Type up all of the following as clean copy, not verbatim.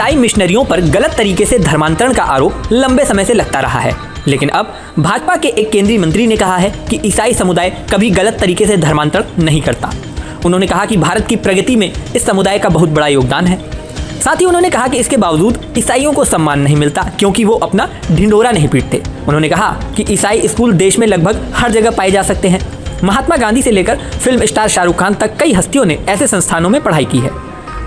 ईसाई मिशनरियों पर गलत तरीके से धर्मांतरण का आरोप लंबे समय से लगता रहा है, लेकिन अब भाजपा के एक केंद्रीय मंत्री ने कहा है कि ईसाई समुदाय कभी गलत तरीके से धर्मांतरण नहीं करता। उन्होंने कहा कि भारत की प्रगति में इस समुदाय का बहुत बड़ा योगदान है। साथ ही उन्होंने कहा कि इसके बावजूद ईसाइयों को सम्मान नहीं मिलता क्योंकि वो अपना ढिंढोरा नहीं पीटते। उन्होंने कहा कि ईसाई स्कूल देश में लगभग हर जगह पाए जा सकते हैं। महात्मा गांधी से लेकर फिल्म स्टार शाहरुख खान तक कई हस्तियों ने ऐसे संस्थानों में पढ़ाई की है।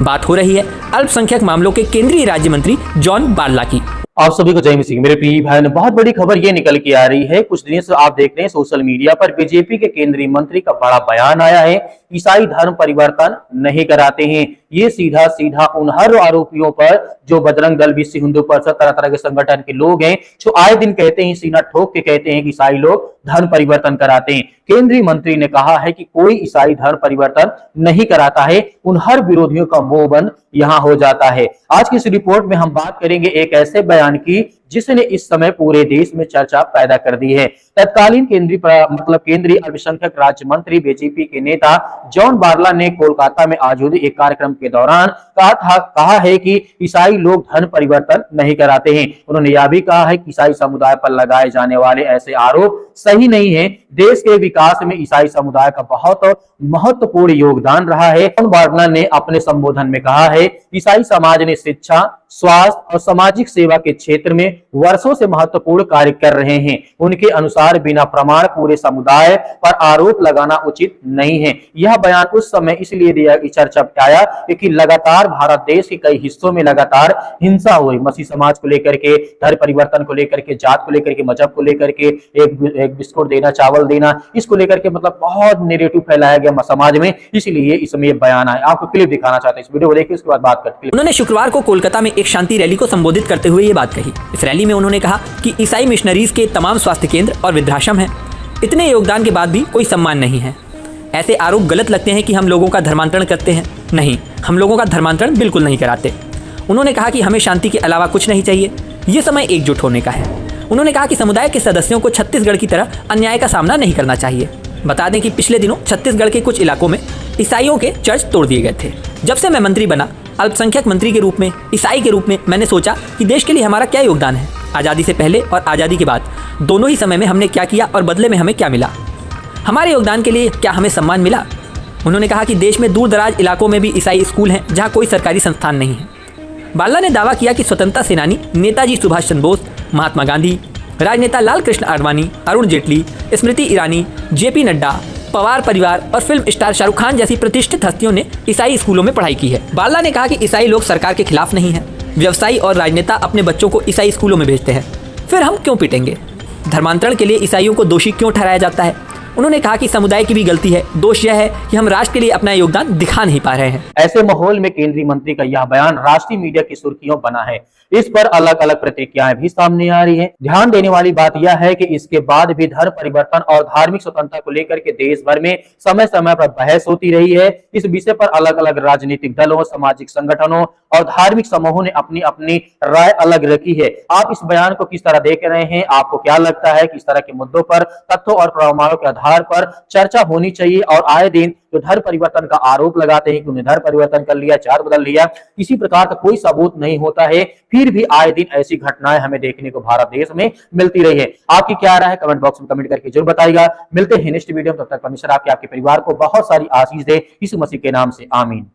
बात हो रही है अल्पसंख्यक मामलों के केंद्रीय राज्य मंत्री जॉन बारला की। आप सभी को जय मसीह। मेरे प्रिय भाई, बहुत बड़ी खबर ये निकल के आ रही है। कुछ दिनों से आप देख रहे हैं सोशल मीडिया पर बीजेपी के केंद्रीय मंत्री का बड़ा बयान आया है, ईसाई धर्म परिवर्तन नहीं कराते हैं। ये सीधा सीधा उन हर आरोपियों पर जो बजरंग दल, विश्व हिंदू परिषद, तरह तरह के संगठन के लोग हैं जो आए दिन कहते हैं, सीना ठोक के कहते हैं कि ईसाई लोग धर्म परिवर्तन कराते हैं। केंद्रीय मंत्री ने कहा है कि कोई ईसाई धर्म परिवर्तन नहीं कराता है। उन हर विरोधियों का मुंह बंद यहां हो जाता है। आज की इस रिपोर्ट में हम बात करेंगे एक ऐसे बयान की जिसने इस समय पूरे देश में चर्चा पैदा कर दी है। तत्कालीन केंद्रीय अल्पसंख्यक राज्य मंत्री बीजेपी के नेता जॉन बारला ने कोलकाता में आयोजित एक कार्यक्रम के दौरान कहा है कि ईसाई लोग धर्म परिवर्तन नहीं कराते हैं। उन्होंने यह भी कहा है कि ईसाई समुदाय पर लगाए जाने वाले ऐसे आरोप सही नहीं है। देश के विकास में ईसाई समुदाय का बहुत महत्वपूर्ण योगदान रहा है। जॉन बारला ने अपने संबोधन में कहा है, ईसाई समाज ने शिक्षा, स्वास्थ्य और सामाजिक सेवा के क्षेत्र में वर्षों से महत्वपूर्ण कार्य कर रहे हैं। उनके अनुसार बिना प्रमाण पूरे समुदाय पर आरोप लगाना उचित नहीं है। यह बयान उस समय इसलिए दिया कि चर्चा आया क्योंकि लगातार भारत देश के कई हिस्सों में लगातार हिंसा हुई। मसीह समाज को लेकर के, धर्म परिवर्तन को लेकर के, जात को लेकर के, मजहब को लेकर के, एक बिस्कुट देना, चावल देना, इसको लेकर के मतलब बहुत नेगेटिव फैलाया गया समाज में। इसलिए इसमें ये बयान आया। आपको क्लिप दिखाना चाहते हैं, इस वीडियो को देखिए, उसके बाद बात करते हैं। उन्होंने शुक्रवार को कोलकाता में एक शांति रैली को संबोधित करते हुए ये बात कही। इस रैली में उन्होंने कहा कि ईसाई मिशनरीज के तमाम स्वास्थ्य केंद्र और वृद्धाश्रम हैं। इतने योगदान के बाद भी कोई सम्मान नहीं है। ऐसे आरोप गलत लगते हैं कि हम लोगों का धर्मांतरण करते हैं। नहीं, हम लोगों का धर्मांतरण बिल्कुल नहीं कराते। उन्होंने कहा कि हमें शांति के अलावा कुछ नहीं चाहिए। ये समय एकजुट होने का है। उन्होंने कहा कि समुदाय के सदस्यों को छत्तीसगढ़ की तरह अन्याय का सामना नहीं करना चाहिए। बता दें कि पिछले दिनों छत्तीसगढ़ के कुछ इलाकों में ईसाइयों के चर्च तोड़ दिए गए थे। जब से मैं मंत्री बना, अल्पसंख्यक मंत्री के रूप में, ईसाई के रूप में, मैंने सोचा कि देश के लिए हमारा क्या योगदान है। आज़ादी से पहले और आज़ादी के बाद दोनों ही समय में हमने क्या किया और बदले में हमें क्या मिला। हमारे योगदान के लिए क्या हमें सम्मान मिला। उन्होंने कहा कि देश में दूर दराज इलाकों में भी ईसाई स्कूल हैं जहाँ कोई सरकारी संस्थान नहीं है। बारला ने दावा किया कि स्वतंत्रता सेनानी नेताजी सुभाष चंद्र बोस, महात्मा गांधी, राजनेता लाल कृष्ण आडवाणी, अरुण जेटली, स्मृति ईरानी, जेपी नड्डा, पवार परिवार और फिल्म स्टार शाहरुख खान जैसी प्रतिष्ठित हस्तियों ने ईसाई स्कूलों में पढ़ाई की है। बारला ने कहा कि ईसाई लोग सरकार के खिलाफ नहीं हैं। व्यवसायी और राजनेता अपने बच्चों को ईसाई स्कूलों में भेजते हैं, फिर हम क्यों पीटेंगे। धर्मांतरण के लिए ईसाइयों को दोषी क्यों ठहराया जाता है। उन्होंने कहा कि समुदाय की भी गलती है। दोष यह है कि हम राष्ट्र के लिए अपना योगदान दिखा नहीं पा रहे हैं। ऐसे माहौल में केंद्रीय मंत्री का यह बयान राष्ट्रीय मीडिया की सुर्खियों बना है। इस पर अलग अलग प्रतिक्रियाएं भी सामने आ रही हैं। ध्यान देने वाली बात यह है कि इसके बाद भी धर्म परिवर्तन और धार्मिक स्वतंत्रता को लेकर के देश भर में समय समय पर बहस होती रही है। इस विषय पर अलग अलग राजनीतिक दलों, सामाजिक संगठनों और धार्मिक समूहों ने अपनी अपनी राय अलग रखी है। आप इस बयान को किस तरह देख रहे हैं? आपको क्या लगता है कि इस तरह के मुद्दों पर तथ्यों और प्रमाणों के आधार पर चर्चा होनी चाहिए? और आए दिन जो धर्म परिवर्तन का आरोप लगाते हैं कि उन्हें धर्म परिवर्तन कर लिया, जात बदल लिया, किसी प्रकार का कोई सबूत नहीं होता है, फिर भी आए दिन ऐसी घटनाएं हमें देखने को भारत देश में मिलती रही है। आपकी क्या राय है? कमेंट बॉक्स में कमेंट करके जरूर बताइएगा। मिलते हैं नेक्स्ट वीडियो में। तब तक परमेश्वर आपके परिवार को बहुत सारी आशीष दे। यीशु मसीह के नाम से आमीन।